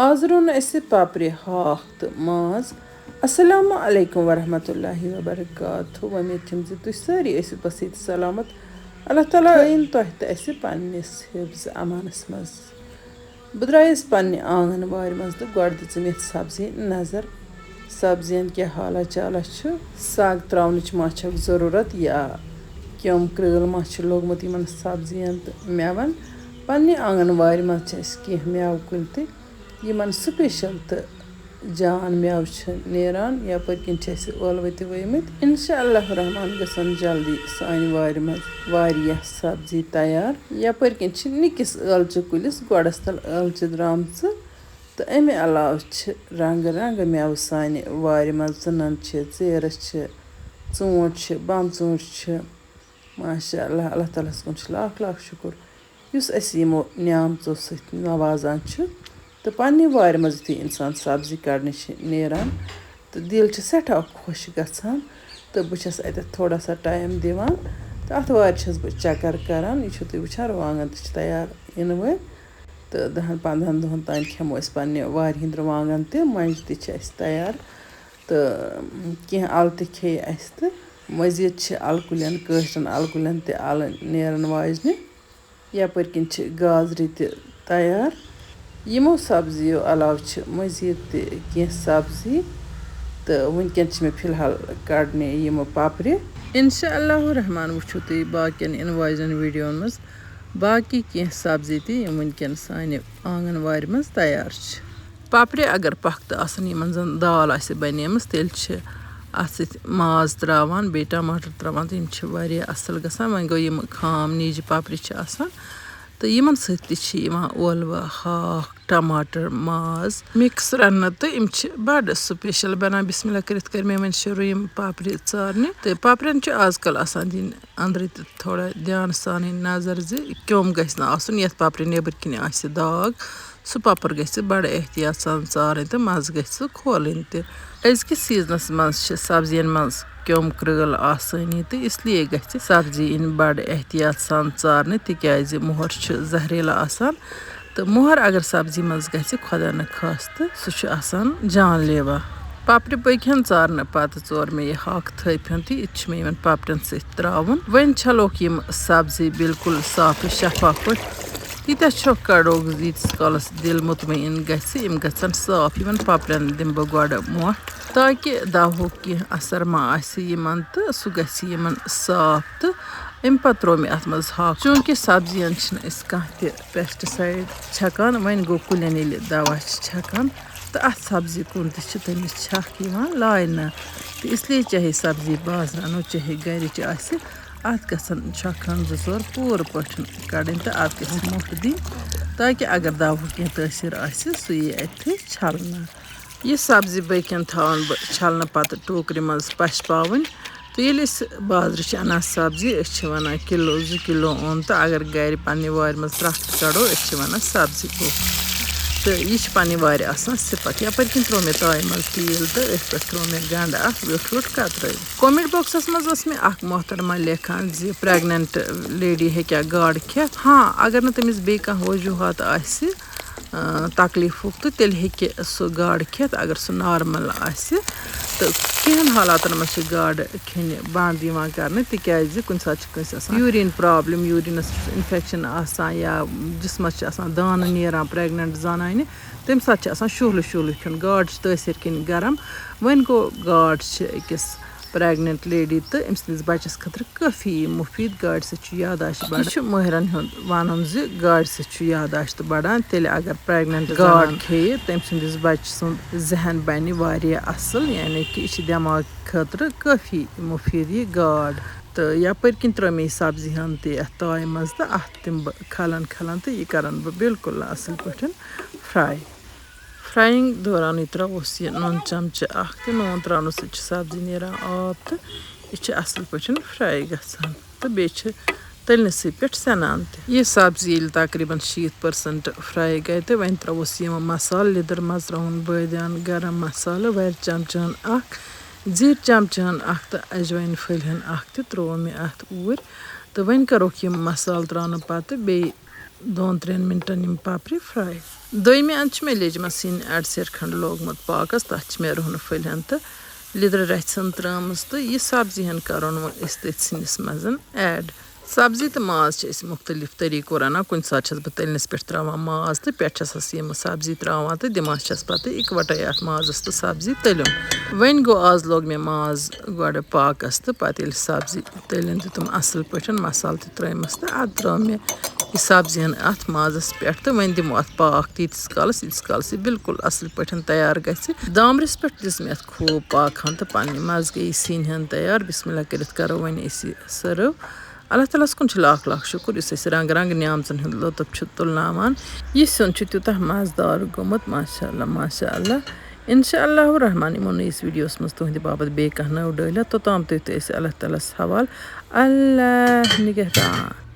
आज रोन ऐसे पापरी हाक तो माज अस्सलामु अलैकुम वरहमतुल्लाहि वबरकातुहू उम्मीद छम ज तुह सारी ऐसे बसीत सलामत अल्लाह ताला इन तोह तो ऐसे पन्निस हिफ्ज अमानस मज बह द्रायस पन्ने आंगन वार मज तो गोड़ दिम यथ सब्जी नजर सब्जियन क्या हाला चाला साग त्रावनच मा जरूरत या क्यों क्रिल मा लोगमुत इन सब्जियन तो मेवन पन्ने आंगन वार मज कह मेव कुल तमन स्पेशल तो जान मेव नेरान यपर किन ٲلوٕ تہِ ؤومٕتۍ इंशाअल्लाह रहमान गसन जल्दी सानि वारि मज वारियाह सब्जी तैयार यपर किन निकिस ٲلچہِ कुलिस गोड़स तल ٲلچہِ द्रामच तो अमे अलाव रंग रंग मेव सानि वारि मज țٕنن ژیرٕ ژوٗنٛٹھ बम ژوٗنٛٹھ माशाअल्लाह अल्लाह तालाहस कुन लाख लाख शुक्र युस अस यमो न्यामचो सत नवाजान तो पन्ने वार मज यु इंसान सब्जी कड़ने नेरान तो दिल सठा खुश गसान तो बस अत थोड़ा सा टाइम दिवान तो अत वार बह चक्कर करान यह तुम वुचान रुवांगन तैयार इन वे तो 10-15 दोहन तान खेमो पन्ने वार हिंद रुवांगन मंज तैयार तो कह अल खे तो मजीद अल कुलन कशरन अल कुलन अल नेरन वाजने यपर किन गाजर तैयार यमो सब्जियों अलाव मजीद कह सब्जी तो वनकन मे फिलहाल कड़ने यमो पापरे इंशाअल्लाह रहमान वुचो तुम बाकियन इन वाजन वीडियो मज बाकी कह सब्जी तम वनकन सानि आंगन वार मज तैयार पापरे अगर पख तो आसन यमन जन दाल आसे बनेमस तेल अत माज त्रावान बे टमाटर त्रावान तो यम वारिया असल गसान वन गो यम खाम नीज पापरे आसान तो यमन ٲلوٕ हाक टमाटर माज मिक्स रन तो यम बड़ स्पेशल बनान बिस्मिल्लाह कर मे वन शुरू यम पापरे चारने तो पापरन आजकल आसान दिन अंदर थोड़ा ध्यान सान नजर क्योम गस आसन यथ पापरे नेबर किन दाग सह पापर गस बड़ एहतियात सान चारन तो मज गस खोलन तज़किस सीजनस मज सब्जियन मज क्योम क्रिल आसानी तो इसलिए गस सब्जी इन बड़ एहतियात सान चारने तिकाज मोहर जहरीला आसान तो मोहर अगर सब्जी मज गस खुदा न खास्त सह आसान जानलेवा पापरे पकन चारने पत चोर मे यह हाक थपन तो यह मे इन पापरन सत्रावन वन छलोक यम सब्जी बिल्कुल साफ शफाफ पे तीत कड़ोक यीस कालस दिल मुतमईन गम गन साफ इन पापरन दिम बह गोड़ मोट ताकि दवह कह असर मा आमन तो सह गमन साफ तो अम पे त्रो मे अत मज हाक चूँकि सब्जियन कह पेस्टिसाइड छकान वन गो कुलन दवा छकान तो अत सब्जी कुन तमिस छक लान तो इसलिए चाहे सब्जी बाज अनो चाहे गरिच अत गसन छकन 2-4 पूर पे कड़न तो अत गस मोट दिन ताकि अगर दवह कह तसीर सह यी अथ छलना यह सब्जी बकन थान बह छलना पत टोकरी मज पश पावन तो ये बाजर अनान सब्जी वन किलो 2 किलो ओन तो अगर गर पन्ने वार मज त्रख कड़ो वन सब्जी गो तो यह पन्ने वार आसान सिपत यपर किन त्रो मे ताय मज तेल तो पे त्रो मे गंड व्युठ व्युठ कतर कमेंट बॉक्सस मज मे मोहतरमा लेखान प्रेगनेंट लेडी हेक्या गाड़ खेत हाँ अगर न तमिस बे कह वजूहत तकलीफ तो तेल हेक्के सह गाड़ खेत अगर सह नॉर्मल तो कहन हालातन मज गाड़ खेन बंद कर तिकाज कुछ सात यूरिन प्रॉब्लम यूरिनस इन्फेक्शन या जिसमस दान नेरान प्रेगनेंट जनान तम सात शुहल शुहल खेन गाड़ तसीर किन गरम वन गो गाड़ अकिस प्रेगनेंट लेडी तो अम सस बचस खतर काफ़ी मुफीद गाड़ यादाश्त बढ़ माहरन वन गाड़ यादाश्त बढ़ान तेल अगर प्रेगनेंट गाड़ खे तम सस बच सुंद जहन बन असल यानी कि यह दिमाग खतर काफ़ी मुफीद यह गाड़ तो यपर किन त्रो मे सब्जी हन ताय मज तो अत दिम खलन खलन तो यह करन बह बिल्कुल असल पे फ्राई फ्राइंग दौरान त्रोस यह नून चमच तो नून त्रावन सब्जी नेरान आब तो यह असल पे फ्राई गसान तो बे तलनस पे सनान यह सब्जी तकरीबन 60% फ्राई गई तो वन त्रोस मसाल लिदर मरचान बादियान गरम मसाल वर चमचन जीर चमचन तो अजवाइन फलहन तो त्रो मे अत ऊर तो वन करोक यम मसाल त्रावन पत बे 2-3 मिनटन यम पापरी फ्राई दोयमे अंद मे लेजम सिन एड सेर खंड लोगमुत पाकस तथ मे रुहन फलिहन तो लिदर रचन त्रमस तो यह सब्जी हन करोन तथ सिनिस मज एड सब्जी तो माज मुख्तलिफ तरीको रना कुन सात बह तलनस पे त्रावान माज तो पे यम सब्जी त्रावान तो दिमान पत इकवटे अत माजस तो सब्जी तलुन वन गो आज लोग मे माज गड पाकस तो पत सब्जी तलन तुम असल पे मसाल त्रमस तो अद त्रो मे यह सब्जी हन अत माजस पे तो वन दिमो अत पाक तीस कालस बिल्कुल असल पे तैयार गि दामरस पे दिस मे खूब पाक हन तो पन्ने मज गई सीन हन तैयार बिस्मिल्लाह कर करो वन सर्व अल्लाह ताला कुन लाख लाख शुक्र इस रंग रंग न्यामचन हंद लुत्फ तुलनावान यह सन तूतः मजदार गोमुत माशाअल्लाह माशाअल्लाह इंशाअल्लाह रहमान यमो नईस वीडियोस मज तुहंद बाबत बे कह नव डलित तोताम तुत अल्लाह ताला हवाल अल्लाह निगहबान।